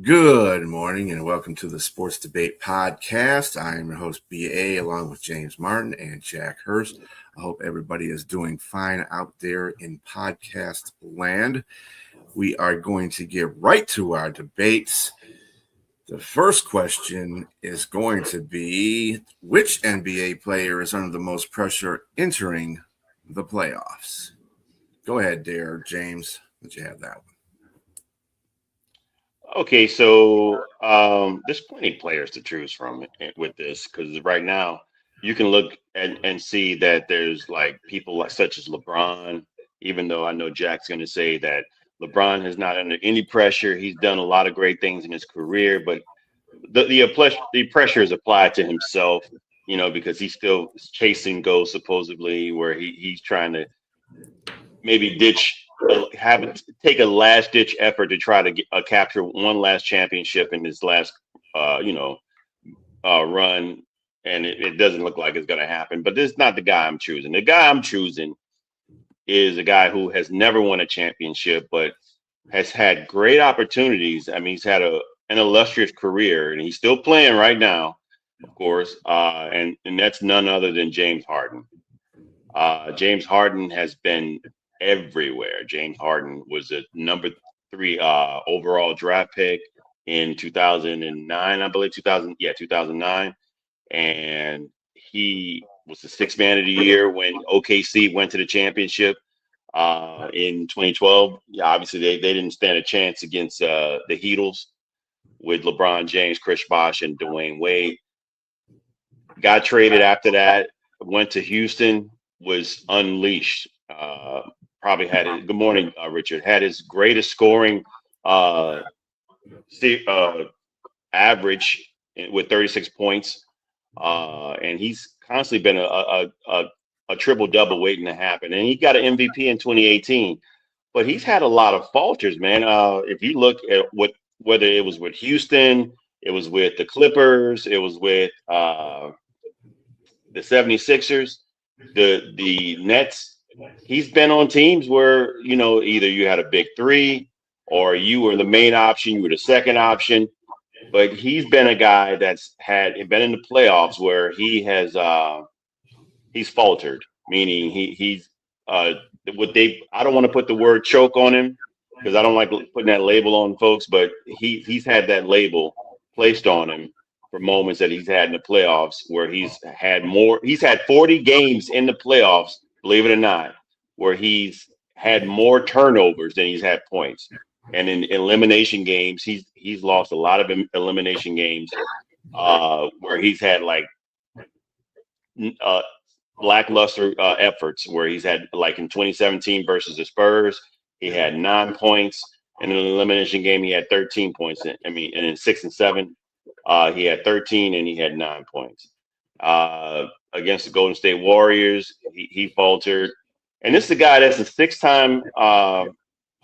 Good morning and welcome to the Sports Debate Podcast. I am your host, BA, along with James Martin and Jack Hurst. I hope everybody is doing fine out there in podcast land. We are going to get right to our debates. The first question is going to be, which NBA player is under the most pressure entering the playoffs? Go ahead, James. Let you have that one. Okay, so there's plenty of players to choose from with this because right now you can look and see that there's like people like such as LeBron, even though I know Jack's going to say that LeBron is not under any pressure. He's done a lot of great things in his career, but the pressure is applied to himself, because he's still chasing goals supposedly, where he's trying to maybe take a last ditch effort to try to capture one last championship in his last run, and it doesn't look like it's going to happen. But this is not the guy I'm choosing. The guy I'm choosing is a guy who has never won a championship, but has had great opportunities. I mean, he's had an illustrious career, and he's still playing right now, of course. And that's none other than James Harden. James Harden has been everywhere. James Harden was a number 3 overall draft pick in 2009, I believe. 2009, and he was the sixth man of the year when OKC went to the championship in 2012. Yeah, obviously they didn't stand a chance against the Heatles with LeBron James, Chris Bosh, and Dwayne Wade. Got traded after that, went to Houston, was unleashed. Probably had good morning, Richard. Had his greatest scoring average with 36 points, and he's constantly been a triple double waiting to happen. And he got an MVP in 2018, but he's had a lot of falters, man. If you look at whether it was with Houston, it was with the Clippers, it was with the 76ers, the Nets. He's been on teams where, either you had a big three or you were the main option, you were the second option. But he's been a guy that's been in the playoffs where he's faltered, meaning he's I don't want to put the word choke on him because I don't like putting that label on folks, but he's had that label placed on him for moments that he's had in the playoffs where he's had 40 games in the playoffs, believe it or not, where he's had more turnovers than he's had points. And in elimination games, he's lost a lot of elimination games where he's had like lackluster efforts, where he's had, like in 2017 versus the Spurs, he had 9 points. And in an elimination game, he had 13 points. And in 6 and 7, he had 13 and he had 9 points. Against the Golden State Warriors, he faltered. And this is a guy that's a 6-time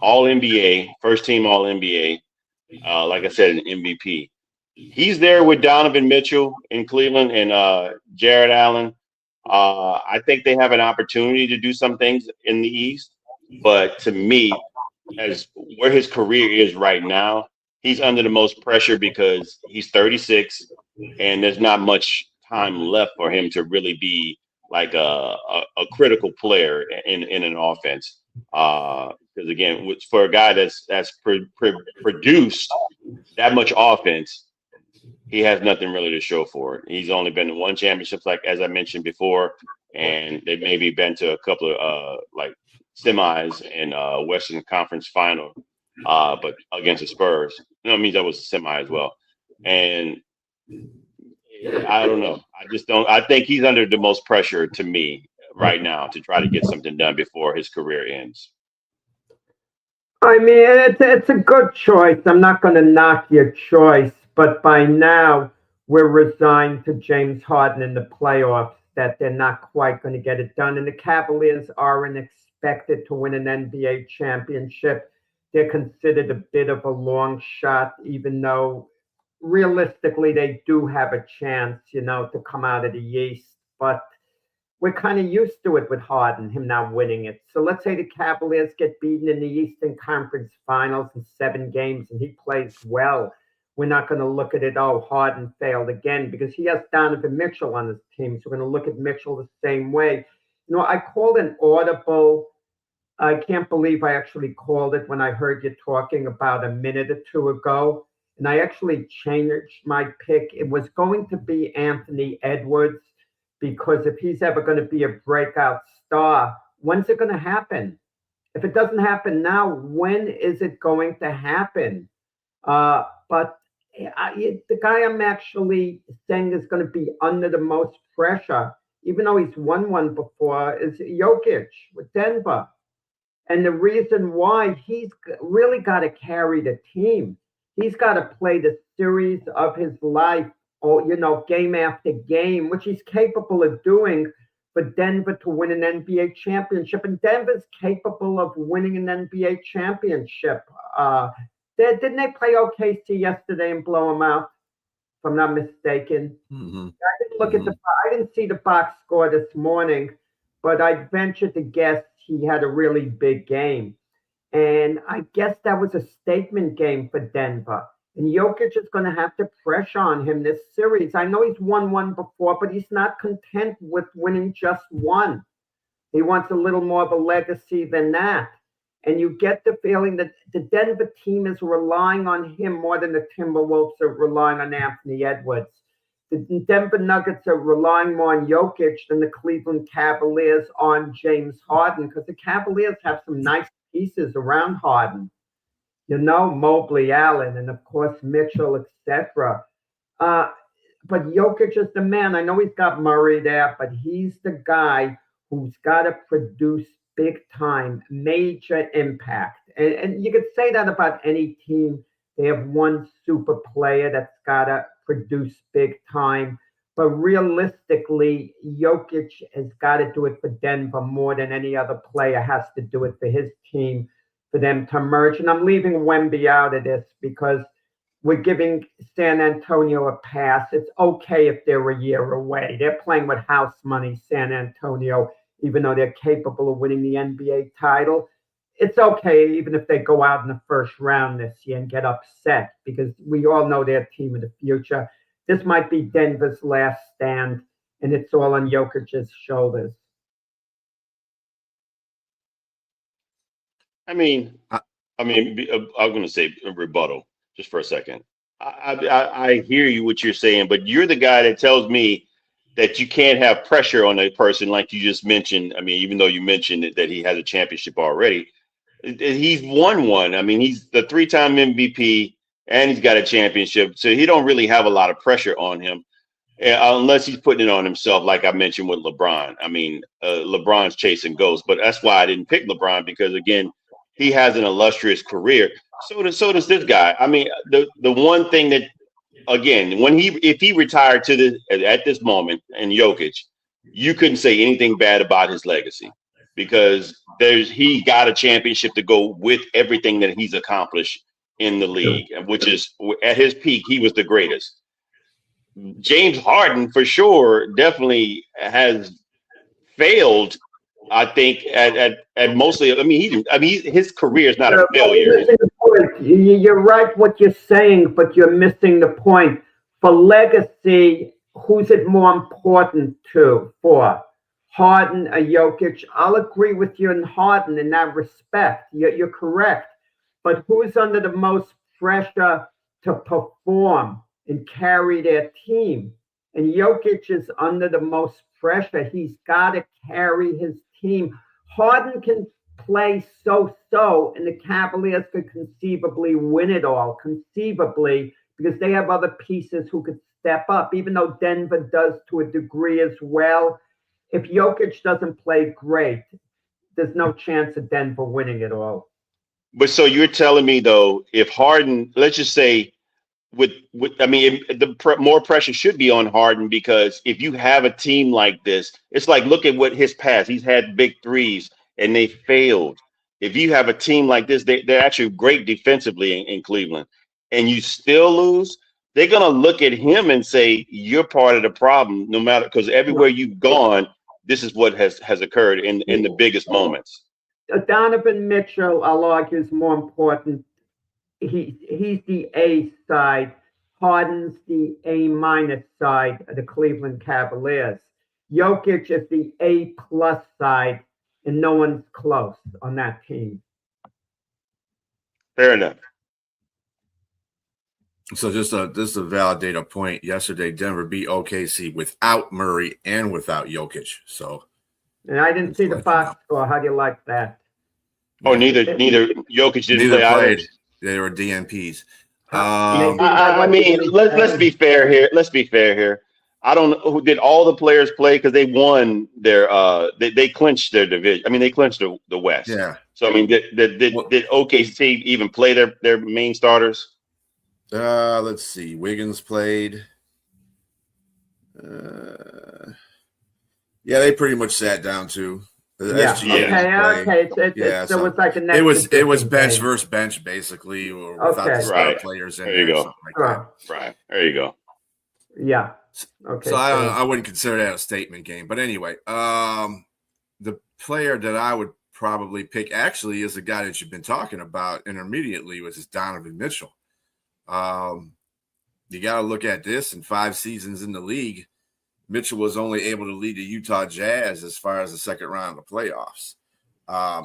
All-NBA, first-team All-NBA. Like I said, an MVP. He's there with Donovan Mitchell in Cleveland and Jared Allen. I think they have an opportunity to do some things in the East. But to me, as where his career is right now, he's under the most pressure because he's 36 and there's not much time left for him to really be like a critical player in an offense. Because again, for a guy that's produced that much offense, he has nothing really to show for it. He's only been to one championship, like as I mentioned before, and they've maybe been to a couple of like semis in Western Conference Final, but against the Spurs. I mean, that was a semi as well. And I don't know. I just don't. I think he's under the most pressure to me right now to try to get something done before his career ends. I mean, it's a good choice. I'm not going to knock your choice, but by now we're resigned to James Harden in the playoffs that they're not quite going to get it done. And the Cavaliers aren't expected to win an NBA championship. They're considered a bit of a long shot, even though realistically they do have a chance, to come out of the East. But we're kind of used to it with Harden, him not winning it. So let's say the Cavaliers get beaten in the Eastern Conference Finals in 7 games and he plays well. we're not going to look at it, oh, Harden failed again, because he has Donovan Mitchell on his team. So we're going to look at Mitchell the same way. I called an audible. I can't believe I actually called it when I heard you talking about a minute or two ago. And I actually changed my pick. It was going to be Anthony Edwards, because if he's ever going to be a breakout star, when's it going to happen? If it doesn't happen now, when is it going to happen? But the guy I'm actually saying is going to be under the most pressure, even though he's won one before, is Jokic with Denver. And the reason why, he's really got to carry the team. He's got to play the series of his life, or, game after game, which he's capable of doing, for Denver to win an NBA championship. And Denver's capable of winning an NBA championship. Didn't they play OKC yesterday and blow them out, if I'm not mistaken? Mm-hmm. I didn't see the box score this morning, but I'd venture to guess he had a really big game. And I guess that was a statement game for Denver. And Jokic is going to have to pressure on him this series. I know he's won one before, but he's not content with winning just one. He wants a little more of a legacy than that. And you get the feeling that the Denver team is relying on him more than the Timberwolves are relying on Anthony Edwards. The Denver Nuggets are relying more on Jokic than the Cleveland Cavaliers on James Harden, because the Cavaliers have some nice pieces around Harden. Mobley, Allen, and of course Mitchell, etc. But Jokic is the man. I know he's got Murray there, but he's the guy who's got to produce big time, major impact. And you could say that about any team. They have one super player that's got to produce big time. But realistically, Jokic has got to do it for Denver more than any other player has to do it for his team, for them to emerge. And I'm leaving Wemby out of this because we're giving San Antonio a pass. It's okay if they're a year away. They're playing with house money, San Antonio, even though they're capable of winning the NBA title. It's okay even if they go out in the first round this year and get upset, because we all know their team of the future. This might be Denver's last stand, and it's all on Jokic's shoulders. I'm going to say a rebuttal just for a second. I hear you, what you're saying, but you're the guy that tells me that you can't have pressure on a person like you just mentioned. Even though you mentioned that he has a championship already, he's won one. He's the 3-time MVP and he's got a championship. So he don't really have a lot of pressure on him unless he's putting it on himself, like I mentioned with LeBron. LeBron's chasing ghosts, but that's why I didn't pick LeBron, because, again, he has an illustrious career. So does this guy. The one thing that, again, if he retired at this moment in Jokic, you couldn't say anything bad about his legacy, because he got a championship to go with everything that he's accomplished in the league, which is, at his peak, he was the greatest. James Harden, for sure, definitely has failed. I think at mostly. His career is not a failure. You're right what you're saying, but you're missing the point. For legacy, who's it more important for? Harden or Jokic? I'll agree with you in Harden in that respect. You're correct. But who's under the most pressure to perform and carry their team? And Jokic is under the most pressure. He's got to carry his team. Harden can play so-so, and the Cavaliers could conceivably win it all, because they have other pieces who could step up, even though Denver does to a degree as well. If Jokic doesn't play great, there's no chance of Denver winning it all. But so you're telling me, though, if Harden, let's just say, more pressure should be on Harden, because if you have a team like this, it's like, look at what his past. He's had big threes and they failed. If you have a team like this, they're actually great defensively in Cleveland, and you still lose, they're going to look at him and say, you're part of the problem, no matter, because everywhere you've gone, this is what has occurred in the biggest moments. Donovan Mitchell, I'll argue, is more important. He's the A side. Harden's the A- side of the Cleveland Cavaliers. Jokic is the A+ side, and no one's close on that team. Fair enough. So just to validate a point, yesterday Denver beat OKC without Murray and without Jokic. So, and I didn't see the box score. How do you like that? Oh, neither Jokic didn't neither play played. Either. They were DNPs. I mean, let's be fair here. Let's be fair here. I don't know who did all the players play because they won their they clinched their division. I mean, they clinched the West. Yeah. So I mean, did OKC even play their main starters? Let's see. Wiggins played. Yeah, they pretty much sat down too. Okay. It was like a next. It was bench versus bench basically, or without the star players in there. You go. Right. There you go. Yeah. Okay. So I wouldn't consider that a statement game, but anyway, the player that I would probably pick actually is the guy that you've been talking about intermediately, which is Donovan Mitchell. You got to look at this in 5 seasons in the league. Mitchell was only able to lead the Utah Jazz as far as the second round of the playoffs.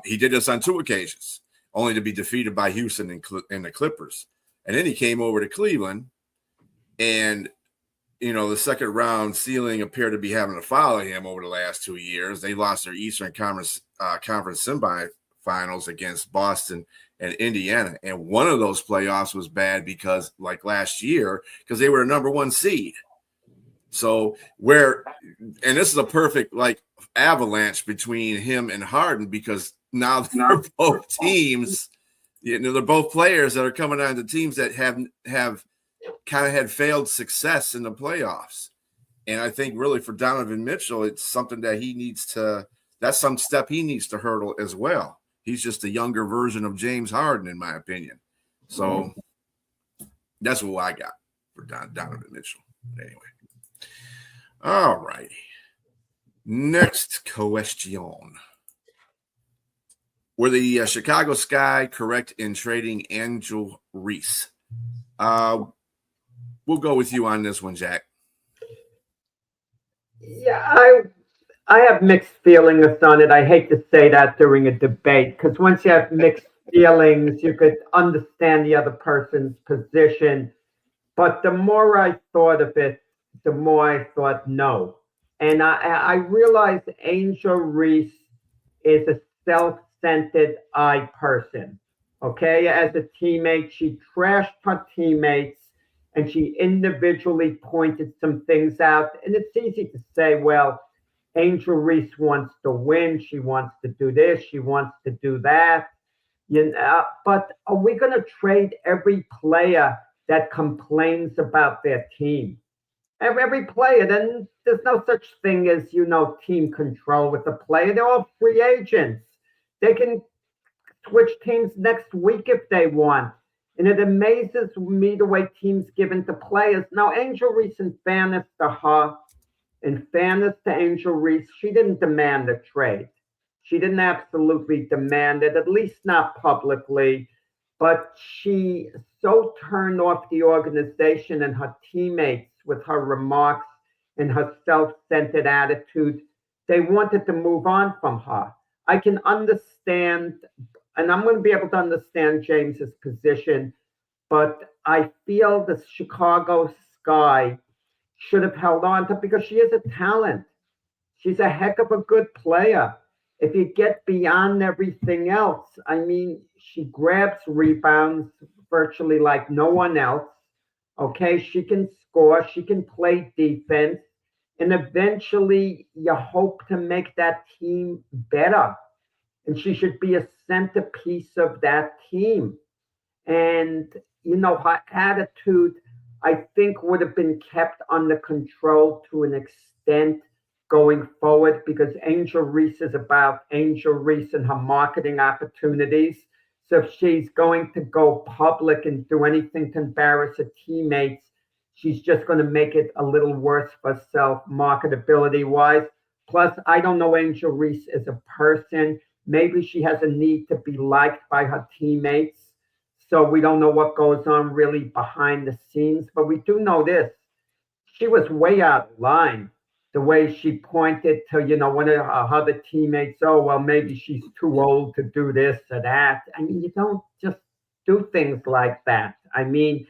He did this on 2 occasions, only to be defeated by Houston and the Clippers. And then he came over to Cleveland, and the second round ceiling appeared to be having to follow him over the last 2 years. They lost their Eastern Conference semifinals against Boston and Indiana. And one of those playoffs was bad because, like last year, because they were a number 1 seed. So and this is a perfect avalanche between him and Harden, because now they're both teams, they're both players that are coming on to teams that have kind of had failed success in the playoffs. And I think really for Donovan Mitchell, it's something that that's some step he needs to hurdle as well. He's just a younger version of James Harden, in my opinion. So that's what I got for Donovan Mitchell. But anyway. All righty. Next question. Were the Chicago Sky correct in trading Angel Reese? We'll go with you on this one, Jack. Yeah, I have mixed feelings on it. I hate to say that during a debate, because once you have mixed feelings, you could understand the other person's position. But the more I thought of it, the more I thought no. And I realized Angel Reese is a self-centered person. Okay, as a teammate, she trashed her teammates and she individually pointed some things out. And it's easy to say, well, Angel Reese wants to win. She wants to do this. She wants to do that. But are we going to trade every player that complains about their team? Every player, then there's no such thing as, team control with the player. They're all free agents. They can switch teams next week if they want. And it amazes me the way teams give into players. Now, Angel Reese, in fairness to her, Angel Reese, she didn't demand the trade. She didn't absolutely demand it, at least not publicly. But she so turned off the organization and her teammates with her remarks and her self-centered attitude. They wanted to move on from her. I can understand, and I'm going to be able to understand James's position, but I feel the Chicago Sky should have held on to, because she is a talent. She's a heck of a good player. If you get beyond everything else, I mean, she grabs rebounds virtually like no one else. Okay, she can score, she can play defense, and eventually you hope to make that team better. And she should be a centerpiece of that team. And, her attitude, I think, would have been kept under control to an extent going forward, because Angel Reese is about Angel Reese and her marketing opportunities. So if she's going to go public and do anything to embarrass her teammates, she's just going to make it a little worse for herself, marketability-wise. Plus, I don't know Angel Reese as a person. Maybe she has a need to be liked by her teammates. so we don't know what goes on really behind the scenes. But we do know this: she was way out of line. The way she pointed to, one of her other teammates, oh, well, maybe she's too old to do this or that. I mean, you don't just do things like that. I mean,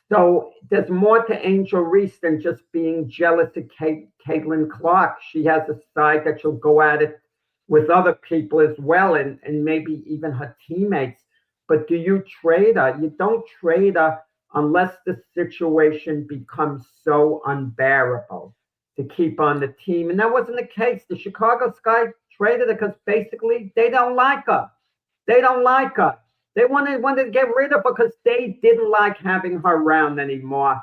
so there's more to Angel Reese than just being jealous of Caitlin Clark. She has a side that she'll go at it with other people as well, and maybe even her teammates. But do you trade her? You don't trade her unless the situation becomes so unbearable to keep on the team. And that wasn't the case. The Chicago Sky traded her because basically they don't like her. They don't like her. They wanted to get rid of her because they didn't like having her around anymore.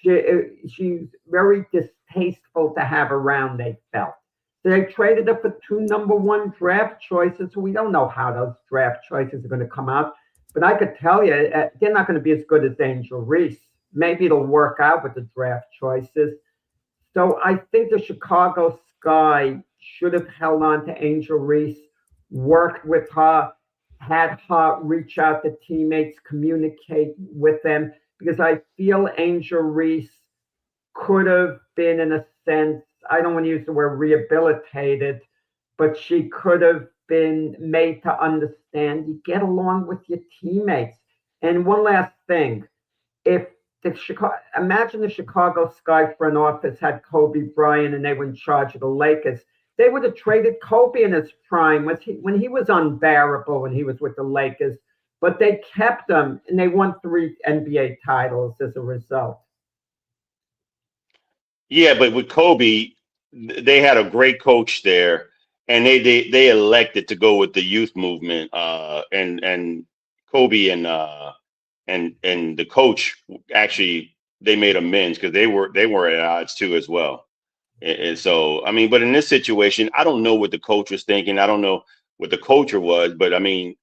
She's very distasteful to have around, they felt. So they traded her for 2 number 1 draft choices. We don't know how those draft choices are going to come out. But I could tell you, they're not going to be as good as Angel Reese. Maybe it'll work out with the draft choices. So I think the Chicago Sky should have held on to Angel Reese, worked with her, had her reach out to teammates, communicate with them, because I feel Angel Reese could have been, in a sense, I don't want to use the word rehabilitated, but she could have been made to understand you get along with your teammates. And one last thing, imagine the Chicago Sky front office had Kobe Bryant and they were in charge of the Lakers. They would have traded Kobe in his prime when he was unbearable when he was with the Lakers, but they kept him and they won 3 NBA titles as a result. Yeah, but with Kobe, they had a great coach there, and they elected to go with the youth movement. And Kobe and the coach actually they made amends because they were at odds too as well. And so, I mean, but in this situation, I don't know what the coach was thinking. I don't know what the culture was, but I mean,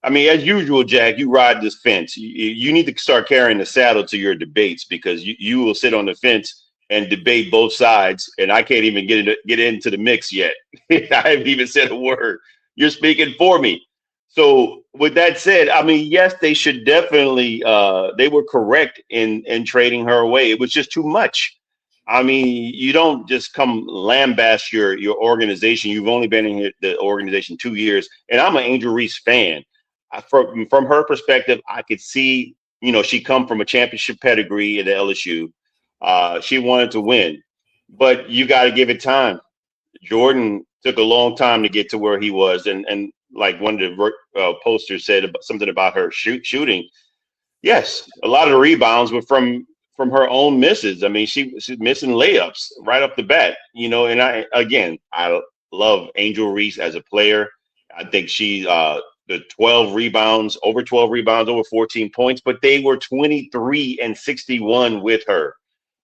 as usual, Jack, you ride this fence. You need to start carrying the saddle to your debates because you will sit on the fence and debate both sides, and I can't even get into the mix yet. I haven't even said a word. You're speaking for me. So with that said, I mean, yes, they should definitely. They were correct in trading her away. It was just too much. I mean, you don't just come lambaste your organization. You've only been in the organization 2 years, and I'm an Angel Reese fan. From her perspective, I could see, she come from a championship pedigree at LSU. She wanted to win, but you got to give it time. Jordan took a long time to get to where he was, and like one of the posters said something about her shooting. Yes, a lot of the rebounds were from her own misses. I mean, she's missing layups right off the bat, and I love Angel Reese as a player. I think she the 12 rebounds, over 14 points, but they were 23 and 61 with her.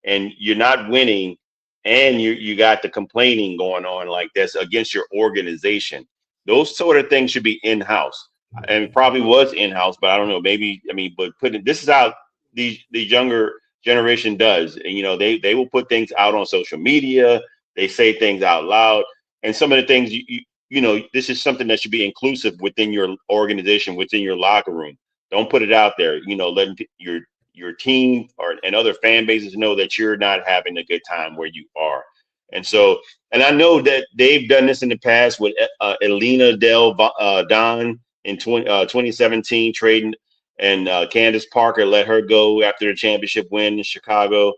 And you're not winning, and you got the complaining going on like this against your organization. Those sort of things should be in-house. And it probably was in-house, but I don't know. Maybe, but this is how the younger generation does. And, they will put things out on social media. They say things out loud. And some of the things, this is something that should be inclusive within your organization, within your locker room. Don't put it out there, letting your team and other fan bases know that you're not having a good time where you are. And so, and I know that they've done this in the past with Elena Del Don in 2017 trading, and Candace Parker let her go after the championship win in Chicago.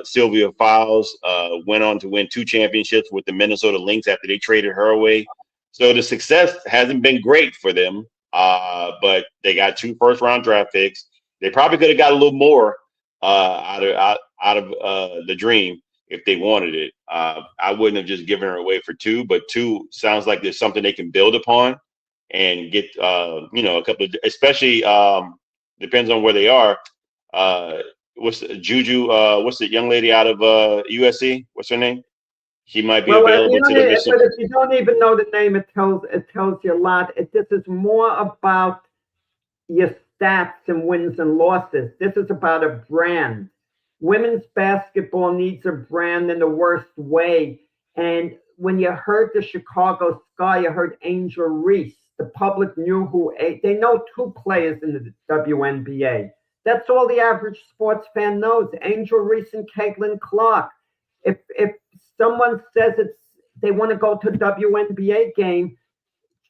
Sylvia Fowles went on to win 2 championships with the Minnesota Lynx after they traded her away. So the success hasn't been great for them, but they got 2 first-round draft picks. They probably could have got a little more out of the dream if they wanted it. I wouldn't have just given her away for 2, but 2 sounds like there's something they can build upon and get, a couple of, especially depends on where they are. What's Juju? What's the young lady out of USC? What's her name? She might be available to the mission. But if you don't even know the name, it tells you a lot. This is more about your stats and wins and losses. This is about a brand. Women's basketball needs a brand in the worst way. And when you heard the Chicago Sky, you heard Angel Reese. the public knew they know 2 players in the WNBA. That's all the average sports fan knows: Angel Reese and Caitlin Clark. If someone says they want to go to a WNBA game,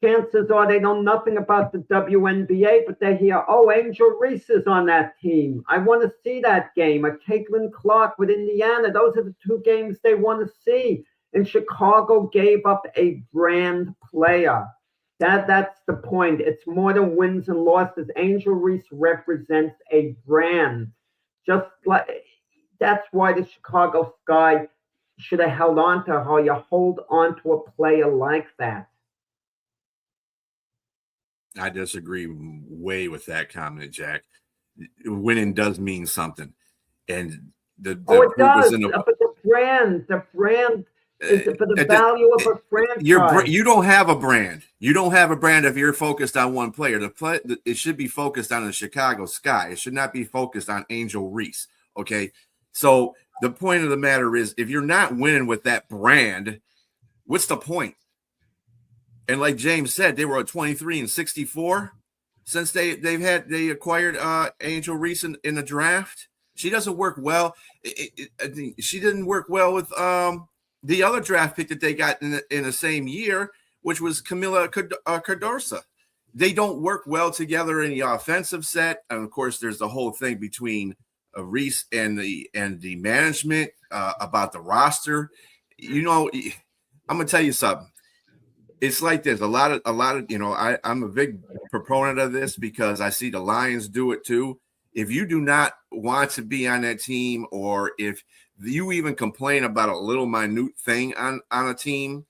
chances are they know nothing about the WNBA, but they hear, oh, Angel Reese is on that team. I want to see that game. Or Caitlin Clark with Indiana. Those are the 2 games they want to see. And Chicago gave up a brand player. That's the point. It's more than wins and losses. Angel Reese represents a brand. Just like that's why the Chicago Sky should have held on to her. You hold on to a player like that. I disagree way with that comment, Jack. Winning does mean something, and it does. But the brand is for the value of a franchise. You don't have a brand. You don't have a brand if you're focused on one player. It should be focused on the Chicago Sky. It should not be focused on Angel Reese. Okay, so the point of the matter is, if you're not winning with that brand, what's the point? And like James said, they were at 23-64 since they acquired Angel Reese in the draft. She doesn't work well. She didn't work well with the other draft pick that they got in the same year, which was Camila Cardoso. They don't work well together in the offensive set, and of course, there's the whole thing between Reese and the management about the roster. You know, I'm gonna tell you something. It's like there's a lot of I'm a big proponent of this because I see the Lions do it too. If you do not want to be on that team, or if you even complain about a little minute thing on a team,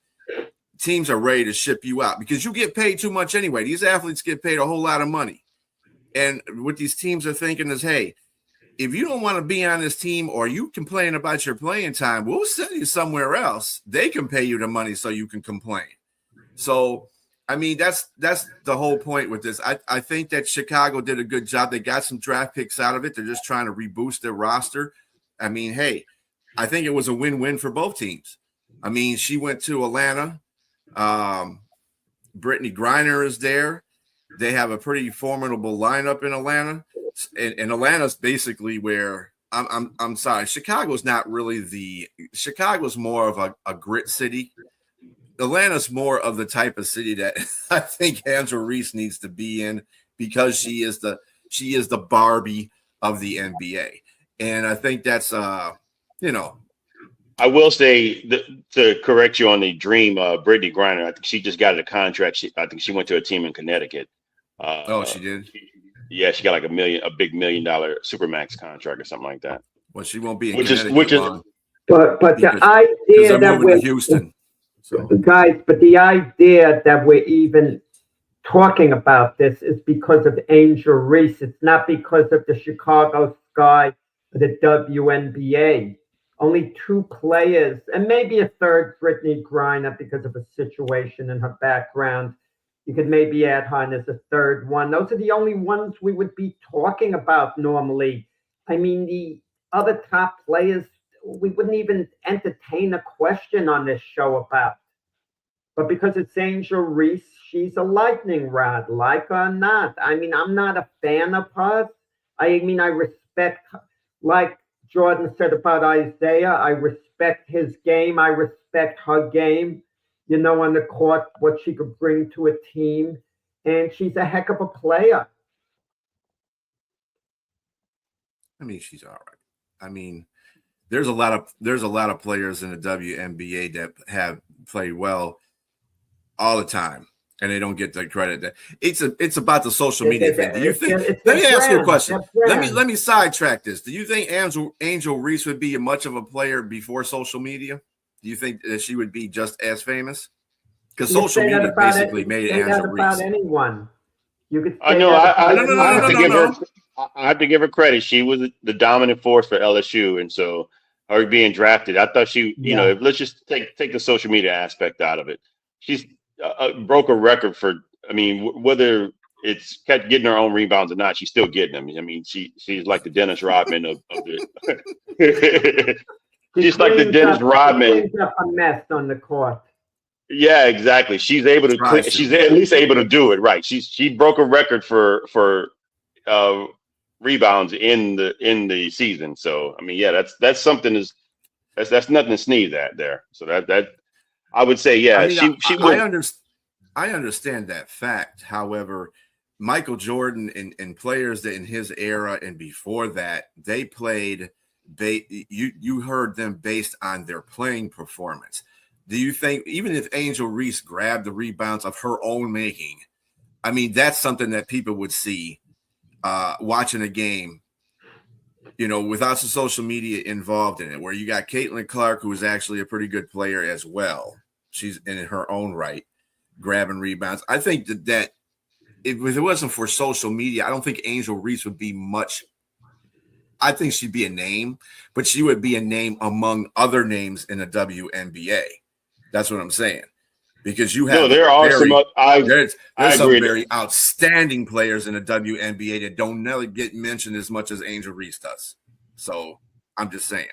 teams are ready to ship you out because you get paid too much anyway. These athletes get paid a whole lot of money. And what these teams are thinking is, hey, if you don't want to be on this team or you complain about your playing time, we'll send you somewhere else. They can pay you the money so you can complain. So, I mean, that's the whole point with this. I think that Chicago did a good job. They got some draft picks out of it. They're just trying to reboost their roster. I mean, hey, I think it was a win-win for both teams. I mean, she went to Atlanta. Brittany Griner is there. They have a pretty formidable lineup in Atlanta. And Atlanta's basically where I'm sorry, Chicago's not really Chicago's more of a grit city. Atlanta's more of the type of city that I think Angel Reese needs to be in because she is the Barbie of the NBA. And I think that's I will say to correct you on the dream, Brittany Griner, I think she just got a contract. I think she went to a team in Connecticut. She did? Yeah, she got like a big $1 million Supermax contract or something like that. Well, she won't be in Connecticut long. But the idea that we're Houston. So. Guys, but the idea that we're even talking about this is because of Angel Reese. It's not because of the Chicago Sky or the WNBA. Only 2 players, and maybe a third, Brittany Griner, because of a situation in her background. You could maybe add her in as a third one. Those are the only ones we would be talking about normally. I mean, the other top players, we wouldn't even entertain a question on this show about. But because it's Angel Reese, she's a lightning rod, like or not. I mean, I'm not a fan of her. I mean, I respect, like Jordan said about Isaiah, I respect his game. I respect her game, on the court, what she could bring to a team. And she's a heck of a player. I mean, she's all right. I mean, there's a lot of players in the WNBA that have played well all the time, and they don't get the credit. That it's about the social media thing. Do you think? Let me ask you a question. Let me sidetrack this. Do you think Angel Reese would be much of a player before social media? Do you think that she would be just as famous? Because social media basically made Angel Reese. About anyone. You could. I know. I have to give her credit. She was the dominant force for LSU, and so her being drafted, I thought she, let's just take the social media aspect out of it. She's broke a record for. I mean, whether it's getting her own rebounds or not, she's still getting them. I mean, she's like the Dennis Rodman of the. She's like the Dennis Rodman. Up a mess on the court. Yeah, exactly. She's able to Tries she's to. at least able to do it, right? She broke a record for uh rebounds in the season. So I mean, yeah, that's something that's nothing to sneeze at there. So that I would say, I yeah, mean, she would. I understand that fact. However, Michael Jordan and players that in his era and before that, they played. You heard them based on their playing performance. Do you think even if Angel Reese grabbed the rebounds of her own making, I mean that's something that people would see watching a game, without the social media involved in it, where you got Caitlin Clark, who is actually a pretty good player as well. She's in her own right, grabbing rebounds. I think that if it wasn't for social media, I don't think Angel Reese would be much. I think she'd be a name, but she would be a name among other names in the WNBA. That's what I'm saying. Because you No, have there are some. there's I some agree. very outstanding players in the WNBA that don't never get mentioned as much as Angel Reese does. So I'm just saying.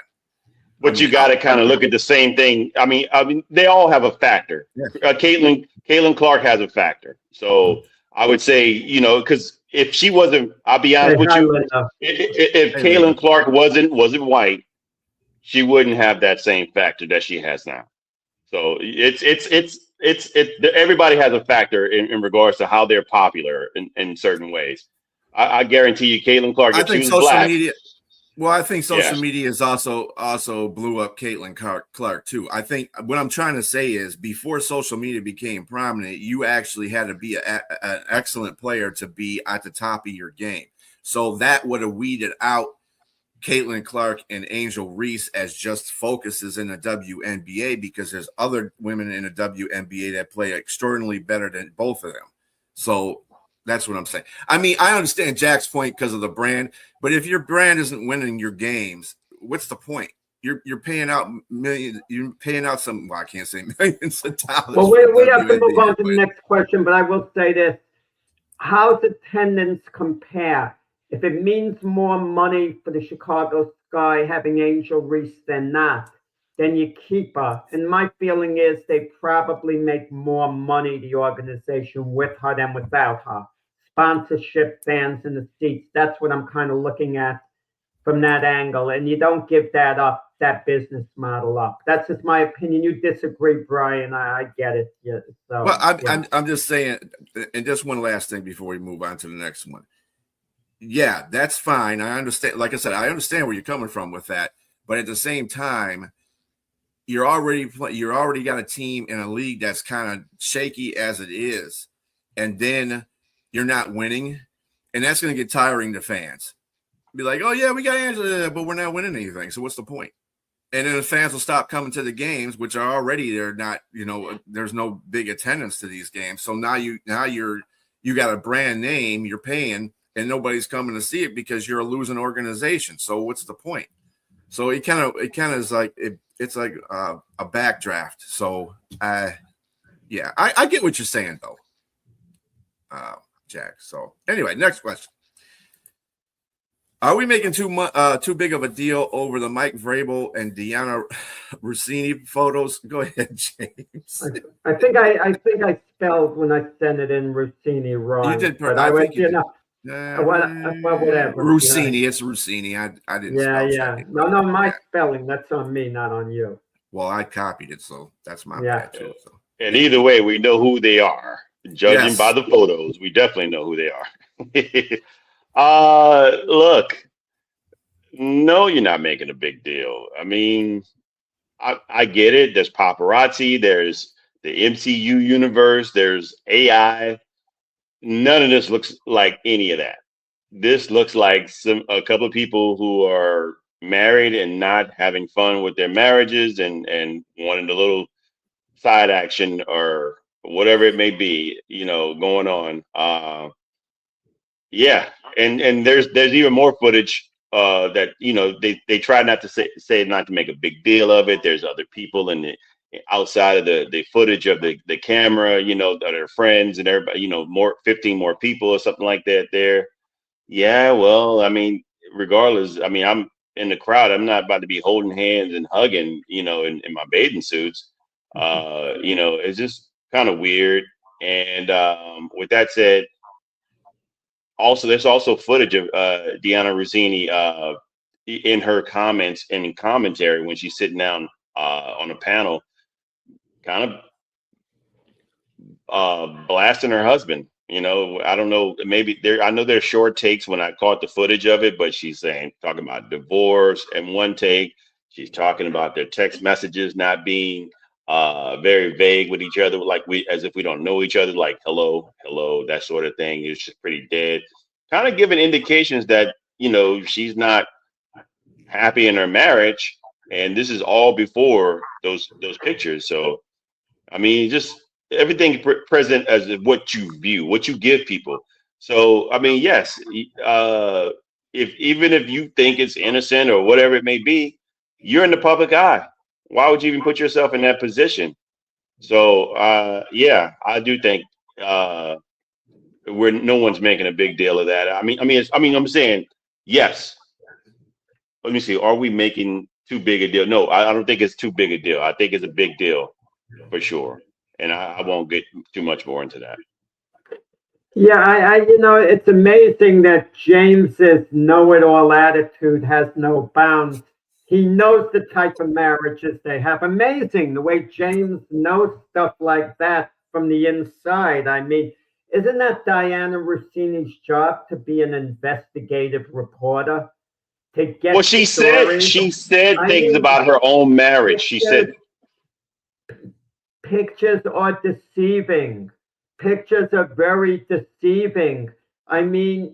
But you got to kind of look at the same thing. I mean, they all have a factor. Yeah. Caitlin Clark has a factor. So I would say, because if she wasn't, I'll be honest with you, if Caitlin Clark wasn't white, she wouldn't have that same factor that she has now. So it's everybody has a factor in regards to how they're popular in certain ways. I guarantee you, Caitlin Clark, if she was black. Well, I think social media is also blew up Caitlin Clark too. I think what I'm trying to say is before social media became prominent, you actually had to be an excellent player to be at the top of your game. So that would have weeded out Caitlin Clark and Angel Reese as just focuses in the WNBA because there's other women in the WNBA that play extraordinarily better than both of them. So that's what I'm saying. I mean, I understand Jack's point because of the brand, but if your brand isn't winning your games, what's the point? You're paying out millions. You're paying out some. Well, I can't say millions of dollars. Well, we have to move on to the next question, but I will say this: how's attendance compare? If it means more money for the Chicago Sky having Angel Reese than not, then you keep her. And my feeling is they probably make more money, the organization, with her than without her. Sponsorship, fans in the seats. That's what I'm kind of looking at from that angle. And you don't give that up, that business model up. That's just my opinion. You disagree, Brian. I get it. Yeah, so, well, I'm just saying, and just one last thing before we move on to the next one. Yeah, that's fine. I understand. Like I said, I understand where you're coming from with that. But at the same time, you're already got a team in a league that's kind of shaky as it is, and then you're not winning, and that's going to get tiring to fans. Be like, oh yeah, we got Angela, but we're not winning anything. So what's the point? And then the fans will stop coming to the games, which are already they're not. There's no big attendance to these games. So now you got a brand name, you're paying. And nobody's coming to see it because you're a losing organization. So what's the point? So it kind of is like it's like a backdraft. So I get what you're saying though, Jack. So anyway, next question: are we making too big of a deal over the Mike Vrabel and Diana Rossini photos? Go ahead, James. I think I spelled when I sent it in Rossini wrong. You did, but I went, whatever. Rossini, it's Rossini. I didn't. Yeah. No, my spelling. That's on me, not on you. Well, I copied it, so that's my bad too. So. And either way, we know who they are. Judging by the photos, we definitely know who they are. Look, no, you're not making a big deal. I mean, I get it. There's paparazzi. There's the MCU universe. There's AI. None of this looks like any of that. This looks like a couple of people who are married and not having fun with their marriages and wanting a little side action or whatever it may be, going on. Yeah, and there's even more footage that they try not to say not to make a big deal of it. There's other people in the outside of the footage of the camera, that are friends and everybody, 15 more people or something like that there. Yeah, well, I mean, regardless, I mean, I'm in the crowd. I'm not about to be holding hands and hugging, in my bathing suits. It's just kind of weird. And with that said, also there's also footage of Deanna Rossini in her comments and in commentary when she's sitting down on a panel, kind of blasting her husband. I don't know. Maybe I know there's short takes when I caught the footage of it, but she's talking about divorce and one take. She's talking about their text messages not being very vague with each other, like as if we don't know each other, like hello, hello, that sort of thing. It's just pretty dead. Kind of giving indications that she's not happy in her marriage, and this is all before those pictures. So, I mean, just everything present as what you view, what you give people. So, I mean, yes, if even if you think it's innocent or whatever it may be, you're in the public eye. Why would you even put yourself in that position? So, yeah, I do think where no one's making a big deal of that. I'm saying yes. Let me see. Are we making too big a deal? No, I don't think it's too big a deal. I think it's a big deal for sure. And I won't get too much more into that. Yeah, it's amazing that James's know-it-all attitude has no bounds. He knows the type of marriages they have. Amazing the way James knows stuff like that from the inside. I mean, isn't that Diana Rossini's job to be an investigative reporter? To get well, she said things about her own marriage. She said pictures are deceiving. Pictures are very deceiving. I mean,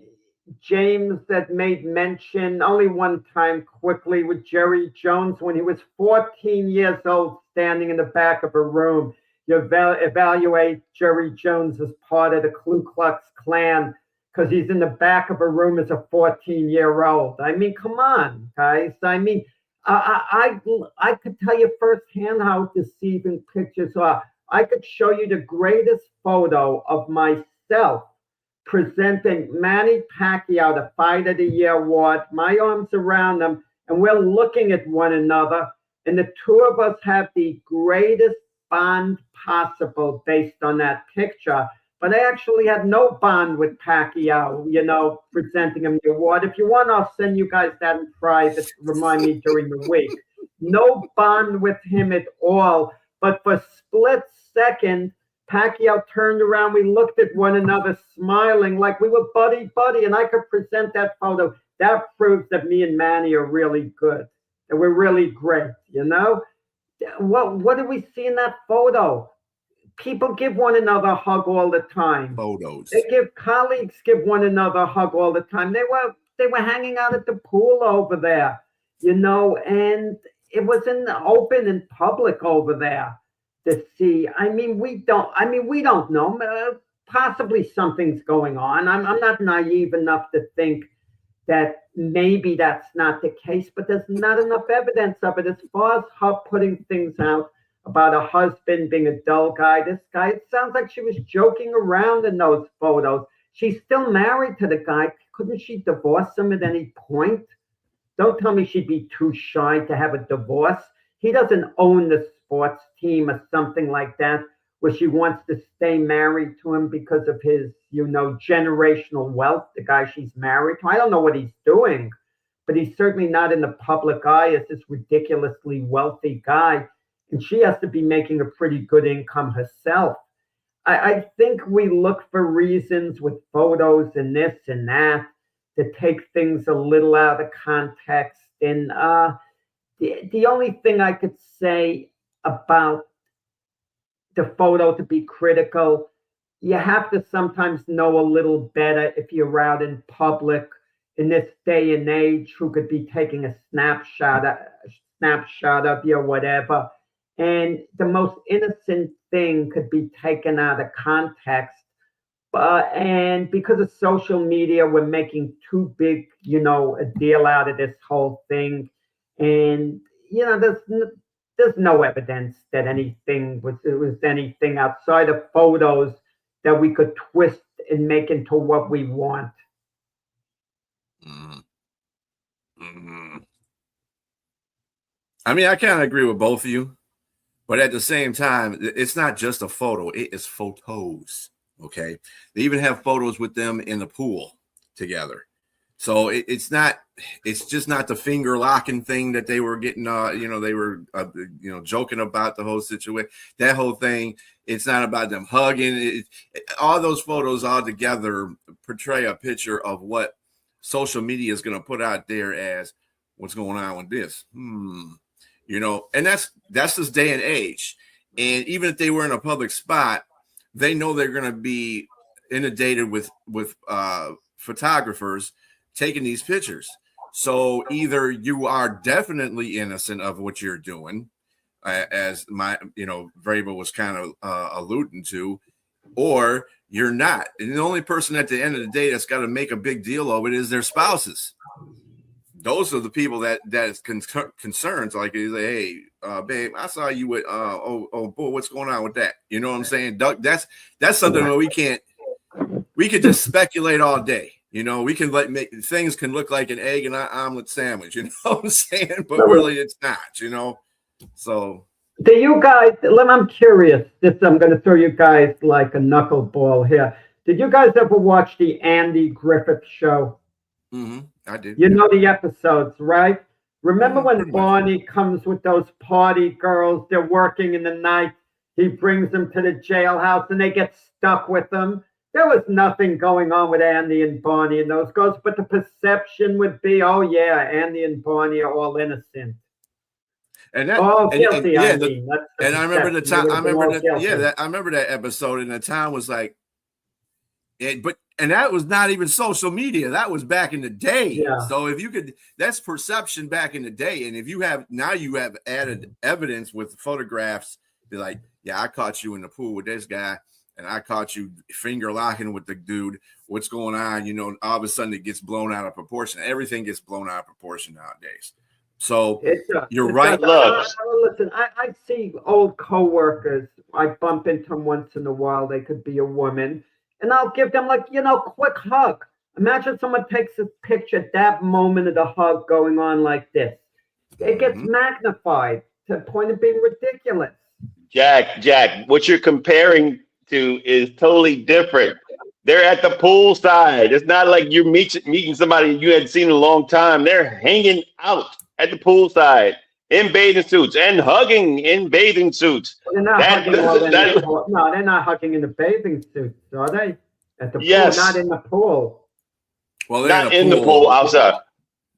James had made mention only one time quickly with Jerry Jones when he was 14 years old, standing in the back of a room. You evaluate Jerry Jones as part of the Ku Klux Klan because he's in the back of a room as a 14-year-old. I mean, come on, guys. I mean, I could tell you firsthand how deceiving pictures are. I could show you the greatest photo of myself presenting Manny Pacquiao the Fight of the Year award, my arms around him, and we're looking at one another, and the two of us have the greatest bond possible based on that picture. But I actually had no bond with Pacquiao, presenting him the award. If you want, I'll send you guys that in private to remind me during the week. No bond with him at all. But for a split second, Pacquiao turned around. We looked at one another, smiling like we were buddy, and I could present that photo. That proves that me and Manny are really good, that we're really great. What do we see in that photo? People give one another a hug all the time. Photos. Colleagues give one another a hug all the time. They were hanging out at the pool over there, and it was in the open and public over there to see. I mean, we don't know. Possibly something's going on. I'm not naive enough to think that maybe that's not the case, but there's not enough evidence of it as far as her putting things out about a husband being a dull guy. This guy, it sounds like she was joking around in those photos. She's still married to the guy. Couldn't she divorce him at any point? Don't tell me she'd be too shy to have a divorce. He doesn't own the sports team or something like that, where she wants to stay married to him because of his, generational wealth, the guy she's married to. I don't know what he's doing, but he's certainly not in the public eye as this ridiculously wealthy guy. And she has to be making a pretty good income herself. I think we look for reasons with photos and this and that to take things a little out of context. And the only thing I could say about the photo to be critical, you have to sometimes know a little better if you're out in public in this day and age who could be taking a snapshot of you or whatever. And the most innocent thing could be taken out of context. And because of social media, we're making too big, a deal out of this whole thing. And, there's no evidence that anything was anything outside of photos that we could twist and make into what we want. I mean, I kind of agree with both of you. But at the same time, it's not just a photo, it is photos. Okay. They even have photos with them in the pool together. So it's just not the finger locking thing that they were getting, they were, joking about the whole situation, that whole thing. It's not about them hugging. All those photos all together portray a picture of what social media is going to put out there as what's going on with this. And that's this day and age. And even if they were in a public spot, they know they're going to be inundated with photographers taking these pictures. So either you are definitely innocent of what you're doing, as Vrabel was kind of alluding to, or you're not. And the only person at the end of the day that's got to make a big deal of it is their spouses. Those are the people that is concerns. Like, hey, babe, I saw you with boy, what's going on with that? You know what I'm saying? Doug, that's something that we could just speculate all day. We can things can look like an egg and an omelet sandwich, you know what I'm saying? But really it's not, So do you guys, I'm curious, I'm going to throw you guys like a knuckleball here. Did you guys ever watch the Andy Griffith Show? Mm-hmm, I did. You know the episodes, right? Remember when Barney comes with those party girls, they're working in the night, he brings them to the jailhouse and they get stuck with them. There was nothing going on with Andy and Barney and those girls, but the perception would be, oh yeah, Andy and Barney are all innocent. And that, guilty. And I remember the time. I remember that episode, and the town was like, and that was not even social media. That was back in the day. Yeah. So if you could, that's perception back in the day. And if you have added evidence with photographs, be like, yeah, I caught you in the pool with this guy, and I caught you finger locking with the dude. What's going on? All of a sudden it gets blown out of proportion. Everything gets blown out of proportion nowadays. So you're right. Listen, I see old coworkers. I bump into them once in a while. They could be a woman, and I'll give them quick hug. Imagine someone takes a picture at that moment of the hug going on like this. It gets magnified to the point of being ridiculous. Jack, what you're comparing to is totally different. They're at the poolside. It's not like you're meeting somebody you hadn't seen in a long time. They're hanging out at the poolside in bathing suits and hugging in bathing suits. They're not they're not hugging in the bathing suits, are they? At the pool, not in the pool. Well, not in the pool, outside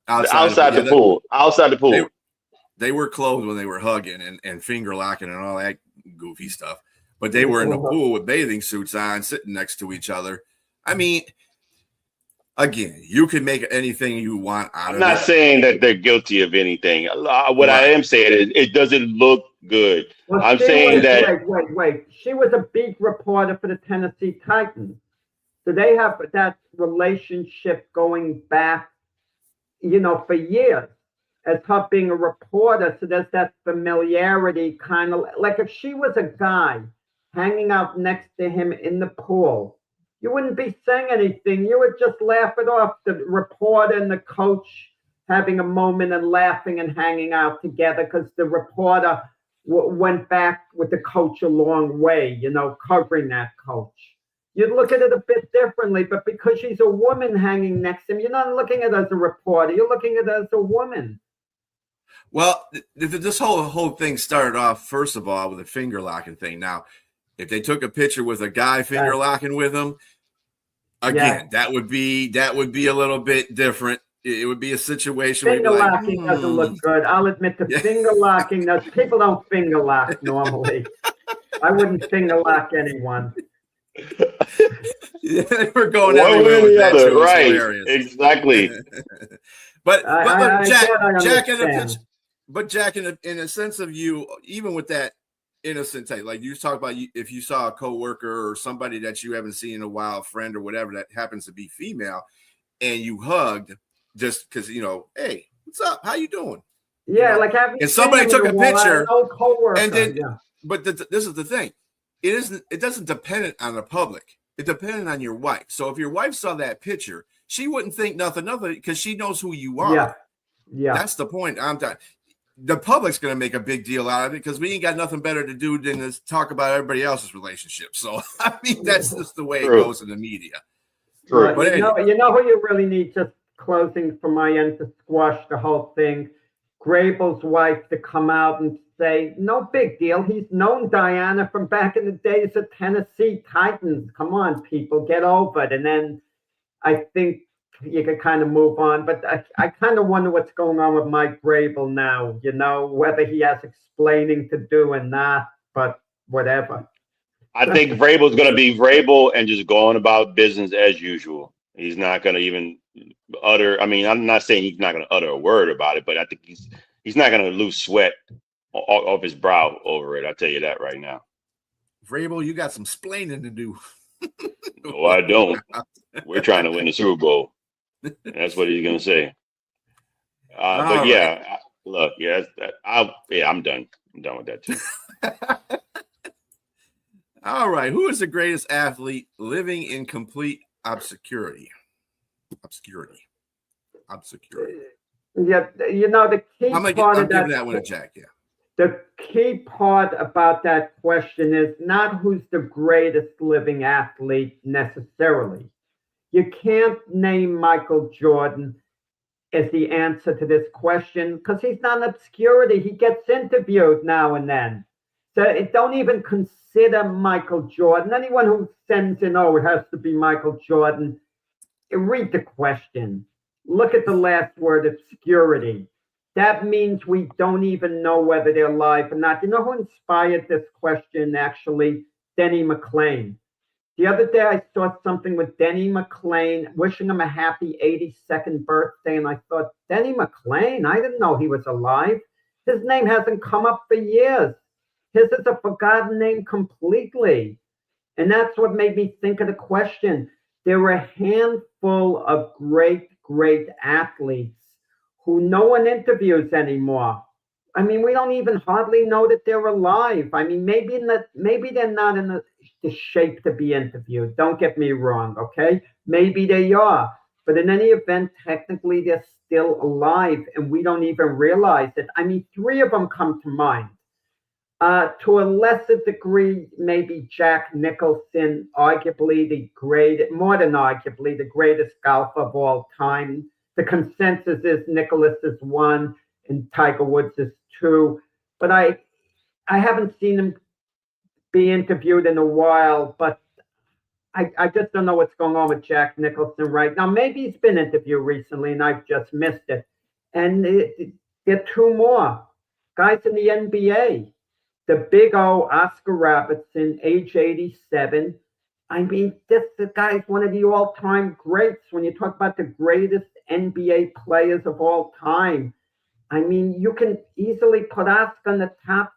the pool. Outside the pool. They were clothed when they were hugging and finger locking and all that goofy stuff. But they were in the pool with bathing suits on, sitting next to each other. I mean, again, you can make anything you want out of it. I'm not saying that they're guilty of anything. What I am saying is it doesn't look good. Well, I'm saying that. Wait. She was a beat reporter for the Tennessee Titans. So they have that relationship going back, for years. As her being a reporter, so there's that familiarity, kind of like if she was a guy hanging out next to him in the pool, you wouldn't be saying anything. You would just laugh it off. The reporter and the coach having a moment and laughing and hanging out together because the reporter went back with the coach a long way, covering that coach. You'd look at it a bit differently, but because she's a woman hanging next to him, you're not looking at it as a reporter. You're looking at it as a woman. Well, this whole thing started off, first of all, with a finger locking thing. Now, if they took a picture with a guy finger locking with him, again, that would be a little bit different. It would be a situation where finger locking doesn't look good. I'll admit the finger locking. People don't finger lock normally. I wouldn't finger lock anyone. We're going everywhere with that too. Right? Hilarious. Exactly. but Jack, in a sense of you, even with that innocent type, like you talk about, if you saw a coworker or somebody that you haven't seen in a while, a friend or whatever that happens to be female, and you hugged just because hey, what's up? How you doing? Yeah, and somebody took a picture, and then, but this is the thing. It doesn't depend on the public. It depended on your wife. So if your wife saw that picture, she wouldn't think nothing of it because she knows who you are. Yeah. That's the point. I'm done. the public's going to make a big deal out of it because we ain't got nothing better to do than to talk about everybody else's relationship. So, I mean, that's just the way it goes in the media. True. But you know who you really need, just closing from my end to squash the whole thing? Grable's wife to come out and say, no big deal. He's known Diana from back in the days of Tennessee Titans. Come on, people, get over it. And then I think you can kind of move on. But I kind of wonder what's going on with Mike Grable now, you know, whether he has explaining to do or not, but whatever. I think Vrabel's going to be Vrabel and just going about business as usual. He's not going to even utter. I mean, I'm not saying he's not going to utter a word about it, but I think he's not going to lose sweat off his brow over it. I'll tell you that right now. Vrabel, you got some splaining to do. No, I don't. We're trying to win the Super Bowl. That's what he's going to say. But yeah, look, I'm done. I'm done with that too. All right. Who is the greatest athlete living in complete obscurity? Yeah, you know, the key I'm part of giving that one to Jack, yeah. The key part about that question is not who's the greatest living athlete necessarily. You can't name Michael Jordan as the answer to this question because he's not in obscurity. He gets interviewed now and then. So don't even consider Michael Jordan. Anyone who sends in, oh, it has to be Michael Jordan, read the question. Look at the last word, obscurity. That means we don't even know whether they're alive or not. You know who inspired this question, actually? Denny McLain. The other day, I saw something with Denny McLain, wishing him a happy 82nd birthday, and I thought, Denny McLain? I didn't know he was alive. His name hasn't come up for years. His is a forgotten name completely. And that's what made me think of the question. There were a handful of great athletes who no one interviews anymore. I mean, we don't even hardly know that they're alive. I mean, maybe they're not in the shape to be interviewed. Don't get me wrong, okay? Maybe they are. But in any event, technically, they're still alive, and we don't even realize it. I mean, 3 of them come to mind. To a lesser degree, maybe Jack Nicholson, arguably more than arguably, the greatest golfer of all time. The consensus is Nicklaus is 1 and Tiger Woods is 2. But I haven't seen him be interviewed in a while, but I just don't know what's going on with Jack Nicholson right now. Maybe he's been interviewed recently and I've just missed it. And there are 2 more guys in the NBA. The big O, Oscar Robertson, age 87. I mean, the guy's one of the all-time greats. When you talk about the greatest NBA players of all time, I mean, you can easily put Oscar in the top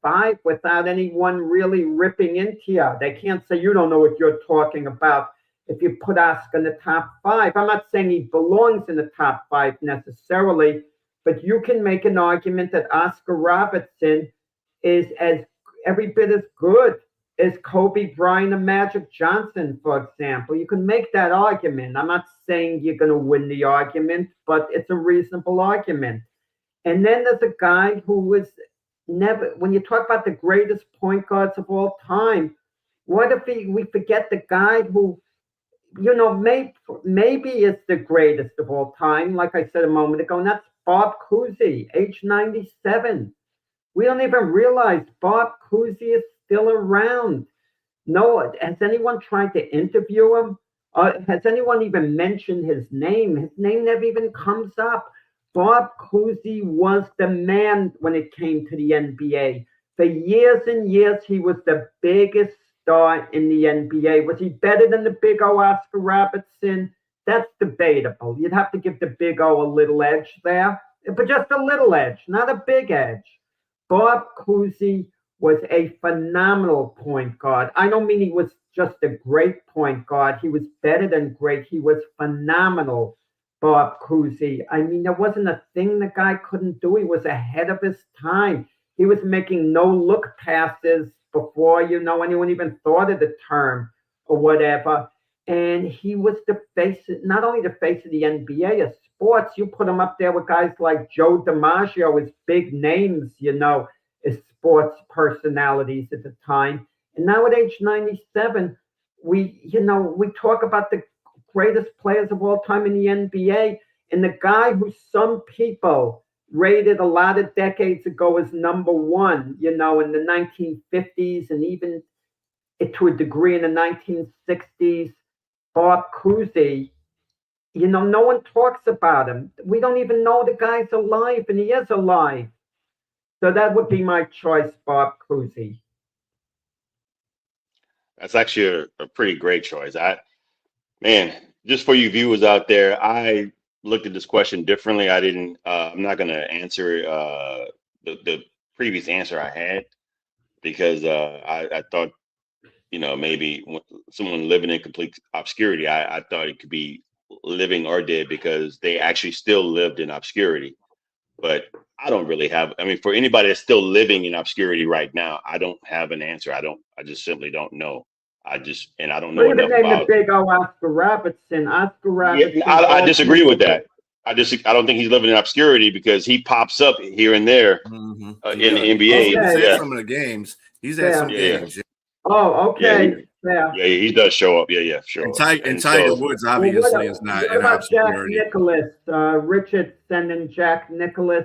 5 without anyone really ripping into you. They can't say you don't know what you're talking about if you put Oscar in the top 5. I'm not saying he belongs in the top 5 necessarily, but you can make an argument that Oscar Robertson is as every bit as good as Kobe Bryant and Magic Johnson, for example. You can make that argument. I'm not saying you're going to win the argument, but it's a reasonable argument. And then there's a guy who was never, when you talk about the greatest point guards of all time, what if we forget the guy who, you know, maybe is the greatest of all time, like I said a moment ago, and that's Bob Cousy, age 97. We don't even realize Bob Cousy is still around. No, has anyone tried to interview him? Has anyone even mentioned his name? His name never even comes up. Bob Cousy was the man when it came to the NBA. For years and years, he was the biggest star in the NBA. Was he better than the big O, Oscar Robertson? That's debatable. You'd have to give the big O a little edge there, but just a little edge, not a big edge. Bob Cousy was a phenomenal point guard. I don't mean he was just a great point guard. He was better than great. He was phenomenal, Bob Cousy. I mean, there wasn't a thing the guy couldn't do. He was ahead of his time. He was making no-look passes before, you know, anyone even thought of the term or whatever. And he was the face, not only the face of the NBA, sports, you put him up there with guys like Joe DiMaggio as big names, as sports personalities at the time. And now at age 97, we talk about the greatest players of all time in the NBA, and the guy who some people rated a lot of decades ago as number one, in the 1950s and even to a degree in the 1960s, Bob Cousy. No one talks about him. We don't even know the guy's alive, and he is alive. So that would be my choice, Bob Cousy. That's actually a pretty great choice. Just for you viewers out there, I looked at this question differently. I'm not going to answer the previous answer I had because I thought, maybe someone living in complete obscurity, I thought it could be living or dead because they actually still lived in obscurity. But I don't really have, for anybody that's still living in obscurity right now, I don't have an answer. I just simply don't know. I don't know enough about. The big old Oscar Robertson. Yeah, I disagree with that. I don't think he's living in obscurity because he pops up here and there in the NBA. He's had some of the games. He's had some games. Oh, okay. Yeah, he does show up. Yeah, sure. And Tiger Woods obviously is not in obscurity. Jack Nicklaus, Richard sending Jack Nicklaus.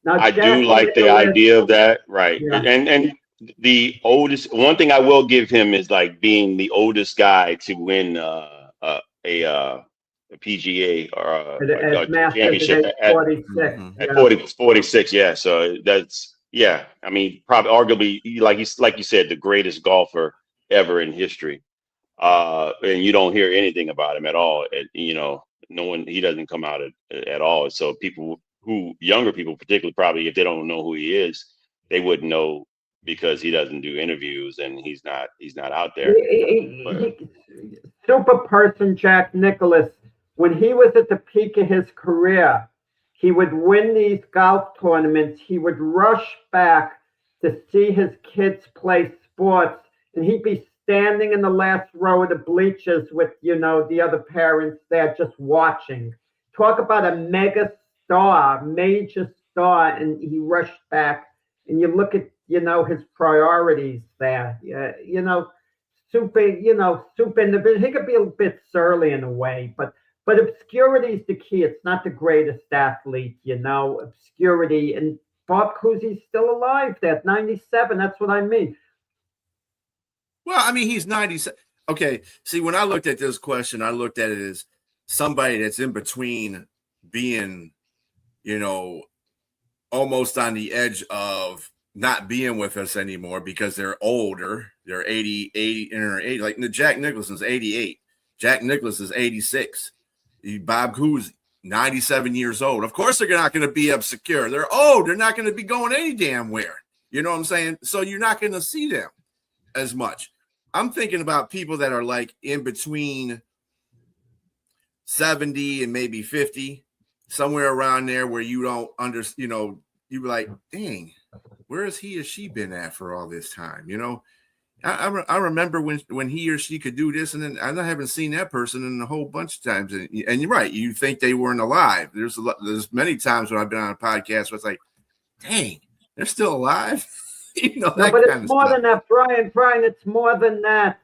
Now, I do like the idea of that, right? Yeah. And the oldest. One thing I will give him is like being the oldest guy to win a PGA or a championship at 46. At 46, yeah. So that's probably arguably like you said, the greatest golfer ever in history. And you don't hear anything about him at all. No one, he doesn't come out at all. So younger people particularly, probably if they don't know who he is, they wouldn't know because he doesn't do interviews and he's not out there. Super person Jack Nicklaus, when he was at the peak of his career, he would win these golf tournaments. He would rush back to see his kids play sports, and he'd be standing in the last row of the bleachers with, the other parents there just watching. Talk about a major star, and he rushed back. And you look at, his priorities there. Super individual. He could be a bit surly in a way, but obscurity is the key. It's not the greatest athlete, obscurity. And Bob Cousy's still alive there at 97. That's what I mean. Well, he's 97. Okay. See, when I looked at this question, I looked at it as somebody that's in between being, almost on the edge of not being with us anymore because they're older. They're 80 in their 80. Like Jack Nicklaus is 88. Jack Nicklaus is 86. Bob Cousy, 97 years old. Of course, they're not going to be obscure. They're old. They're not going to be going any damn where. You know what I'm saying? So you're not going to see them as much. I'm thinking about people that are like in between 70 and maybe 50, somewhere around there where you don't understand, you're like, dang, where has he or she been at for all this time? I remember when he or she could do this, and then I haven't seen that person in a whole bunch of times. And you're right, you think they weren't alive. There's many times when I've been on a podcast where it's like, dang, they're still alive. But it's more than that, Brian. It's more than that.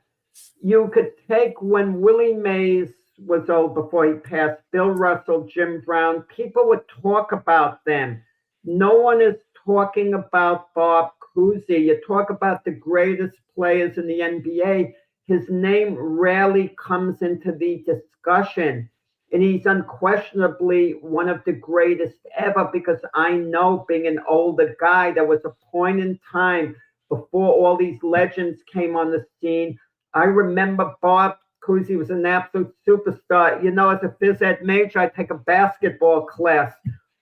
You could take when Willie Mays was old before he passed, Bill Russell, Jim Brown. People would talk about them. No one is talking about Bob Cousy. You talk about the greatest players in the NBA. His name rarely comes into the discussion. And he's unquestionably one of the greatest ever because I know, being an older guy, there was a point in time before all these legends came on the scene. I remember Bob Cousy was an absolute superstar. As a phys ed major, I take a basketball class.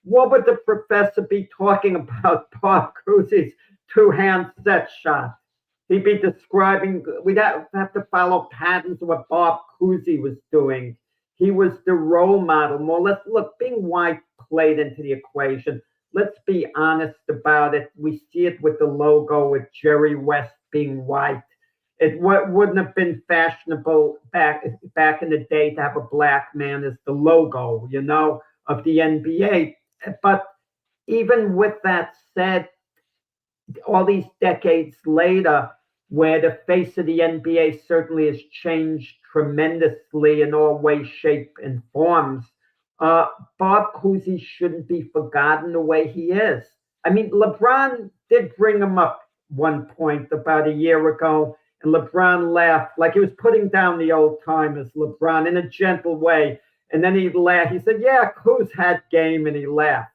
What would the professor be talking about Bob Cousy's two-hand set shot? He'd be describing, we'd have to follow patterns of what Bob Cousy was doing. He was the role model. Being white played into the equation. Let's be honest about it. We see it with the logo with Jerry West being white. It wouldn't have been fashionable back in the day to have a black man as the logo, of the NBA. But even with that said, all these decades later, where the face of the NBA certainly has changed tremendously in all ways, shape, and forms, Bob Cousy shouldn't be forgotten the way he is. I mean, LeBron did bring him up one point about a year ago, and LeBron laughed like he was putting down the old timers, LeBron, in a gentle way. And then he laughed. He said, "Yeah, Kuz had game," and he laughed.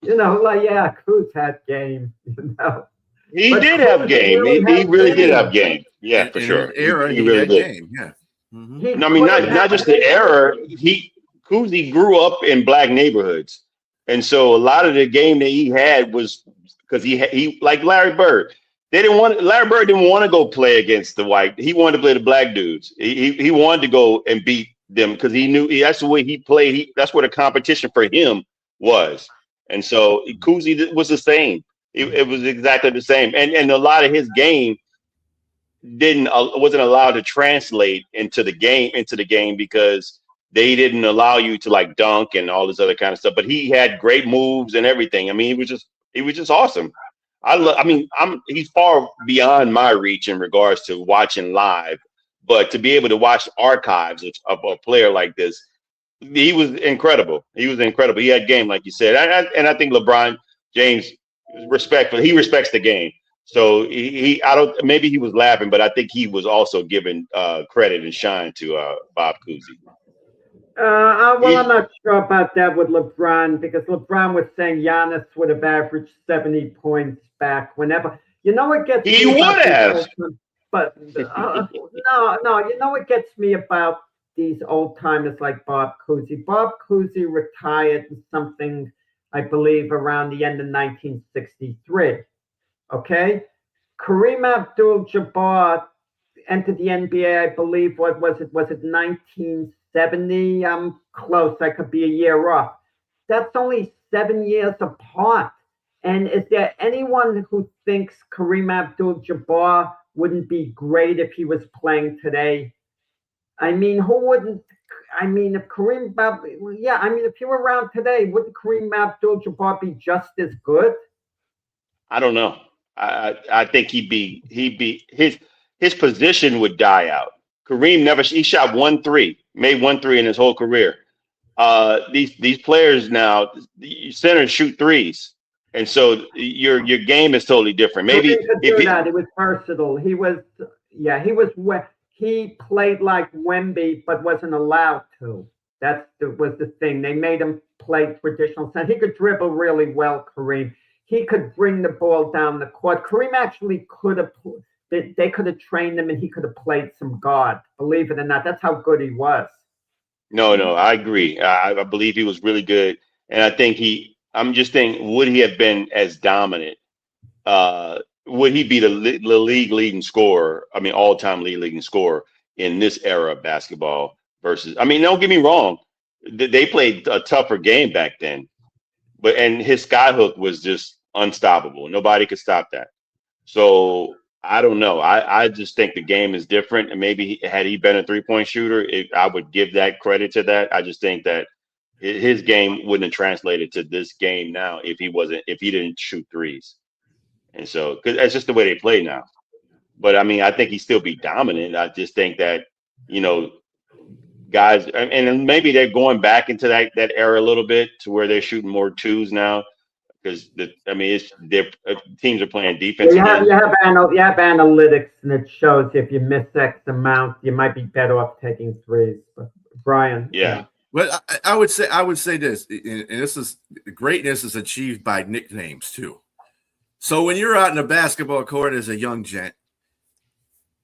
Like, yeah, Kuz had game, He But did Kuz have game. really He had really did game. have game. Yeah, for in sure. his era, He he really had did. game. Yeah. Mhm. He No, I mean, could've not had just the game. era. Cousy grew up in black neighborhoods, and so a lot of the game that he had was because he like Larry Bird. Larry Bird didn't want to go play against the white. He wanted to play the black dudes. He wanted to go and beat them because he knew that's the way he played. That's where the competition for him was, and so Cousy was the same. It was exactly the same, and a lot of his game wasn't allowed to translate into the game because they didn't allow you to like dunk and all this other kind of stuff. But he had great moves and everything. I mean, he was just awesome. He's far beyond my reach in regards to watching live, but to be able to watch archives of a player like this, he was incredible. He was incredible. He had game, like you said, and I think LeBron James he respects the game. So I don't, maybe he was laughing, but I think he was also giving credit and shine to Bob Cousy. Well, I'm not sure about that with LeBron because LeBron was saying Giannis would have averaged 70 points back whenever. What gets He me would have. But no, what gets me about these old timers like Bob Cousy. Bob Cousy retired in something, I believe, around the end of 1963. Okay, Kareem Abdul-Jabbar entered the NBA, I believe. What was it? Was it 1970? I'm close. I could be a year off. That's only 7 years apart. And is there anyone who thinks Kareem Abdul-Jabbar wouldn't be great if he was playing today? I mean, who wouldn't? I mean, if if he were around today, wouldn't Kareem Abdul-Jabbar be just as good? I don't know. I think his position would die out. Kareem he shot 1 3, made 1 3 in his whole career. These players now, centers shoot threes, and so your game is totally different. Maybe Kareem could do that. It was versatile. He played like Wemby, but wasn't allowed to. Was the thing. They made him play traditional sense. He could dribble really well, Kareem. He could bring the ball down the court. Kareem actually could have. They could have trained him, and he could have played some guard. Believe it or not, that's how good he was. No, I agree. I believe he was really good, and I think I'm just thinking, would he have been as dominant? Would he be the league leading scorer? I mean, all-time league leading scorer in this era of basketball versus? I mean, don't get me wrong, they played a tougher game back then, and his skyhook was just unstoppable. Nobody could stop that. So I don't know. I just think the game is different, and maybe had he been a three-point shooter, I would give that credit to that. I just think that his game wouldn't have translated to this game now if he didn't shoot threes. And so, because that's just the way they play now. But I mean, I think he'd still be dominant. I just think that, guys, and maybe they're going back into that era a little bit to where they're shooting more twos now. Because their teams are playing defense. You have analytics, and it shows if you miss X amount, you might be better off taking threes. But Brian, yeah. Well, I would say this, and this is greatness is achieved by nicknames too. So when you're out in a basketball court as a young gent,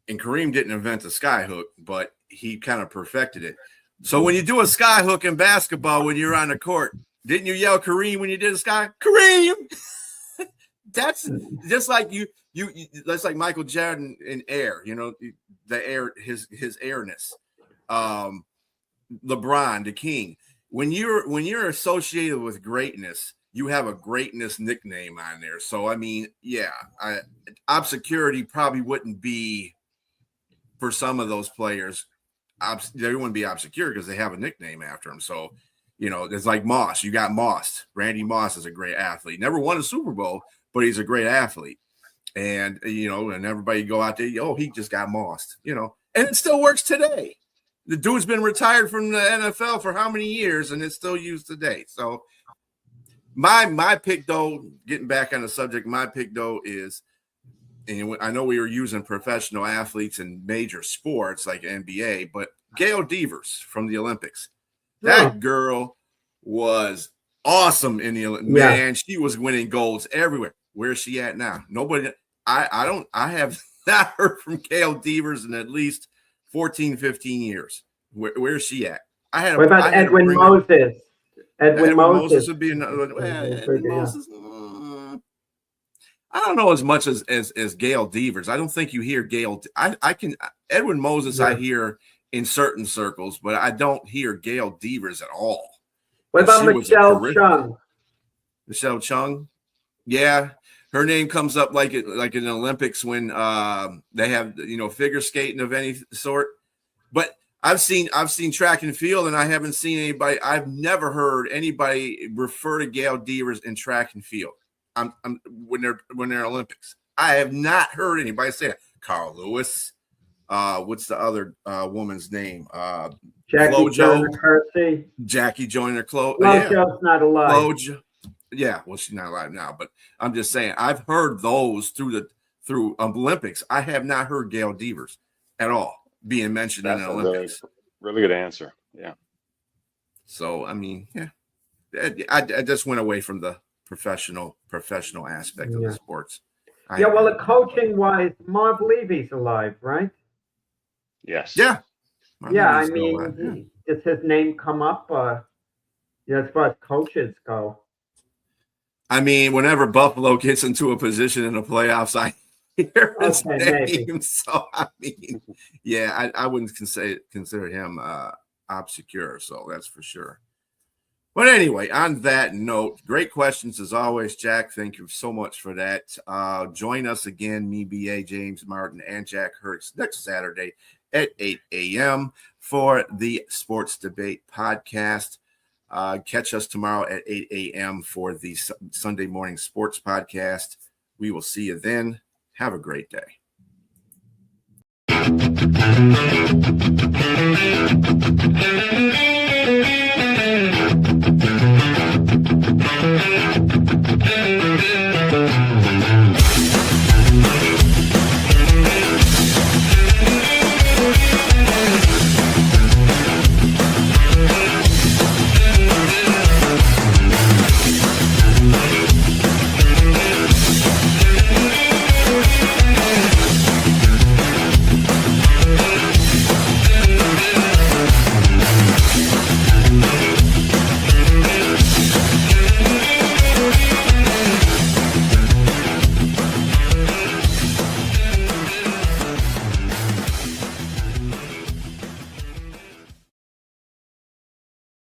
and Kareem didn't invent the skyhook, but he kind of perfected it. So when you do a skyhook in basketball, when you're on the court, didn't you yell Kareem when you did a sky? Kareem! That's just like that's like Michael Jordan in air, the air, his airness. LeBron, the king. When you're associated with greatness, you have a greatness nickname on there. So, I mean, yeah, obscurity probably wouldn't be for some of those players. They wouldn't be obscure because they have a nickname after them. So, It's like Moss. You got Moss. Randy Moss is a great athlete. Never won a Super Bowl, but he's a great athlete. And, and everybody go out there, he just got mossed, and it still works today. The dude's been retired from the NFL for how many years, and it's still used today. So my pick, though, getting back on the subject, my pick, though, is, and I know we were using professional athletes in major sports like NBA, but Gail Devers from the Olympics. That girl was awesome in the Olympics. Yeah. Man, she was winning golds everywhere. Where's she at now? Nobody. I have not heard from Gail Devers in at least 14, 15 years. Where's she at? What about Edwin Moses? Edwin Moses would be another. Edwin Moses. I don't know as much as Gail Devers. I don't think you hear Gail. Edwin Moses. Yeah. I hear in certain circles, but I don't hear Gail Devers at all. What about Michelle Chung? Michelle Chung, yeah, her name comes up like in the Olympics when they have figure skating of any sort. But I've seen track and field, and I haven't seen anybody. I've never heard anybody refer to Gail Devers in track and field. When they're Olympics, I have not heard anybody say that. Carl Lewis. What's the other woman's name? Jackie Joyner-Kersee. Jackie Joyner-Kersee. Flojo's not alive. Yeah, well, she's not alive now, but I'm just saying I've heard those through Olympics. I have not heard Gail Devers at all being mentioned in the Olympics. Really good answer. Yeah. So I mean, yeah, I just went away from the professional aspect of the sports. Well, the coaching wise, Marv Levy's alive, right? Yes. Yeah. I mean, does his name come up? As far as coaches go. I mean, whenever Buffalo gets into a position in the playoffs, I hear his name. Maybe. So I mean, yeah, I wouldn't consider him obscure. So that's for sure. But anyway, on that note, great questions as always, Jack. Thank you so much for that. Join us again, me, B.A., James Martin, and Jack Hertz next Saturday at 8 a.m. for the Sports Debate Podcast. Catch us tomorrow at 8 a.m. for the Sunday Morning Sports Podcast. We will see you then. Have a great day.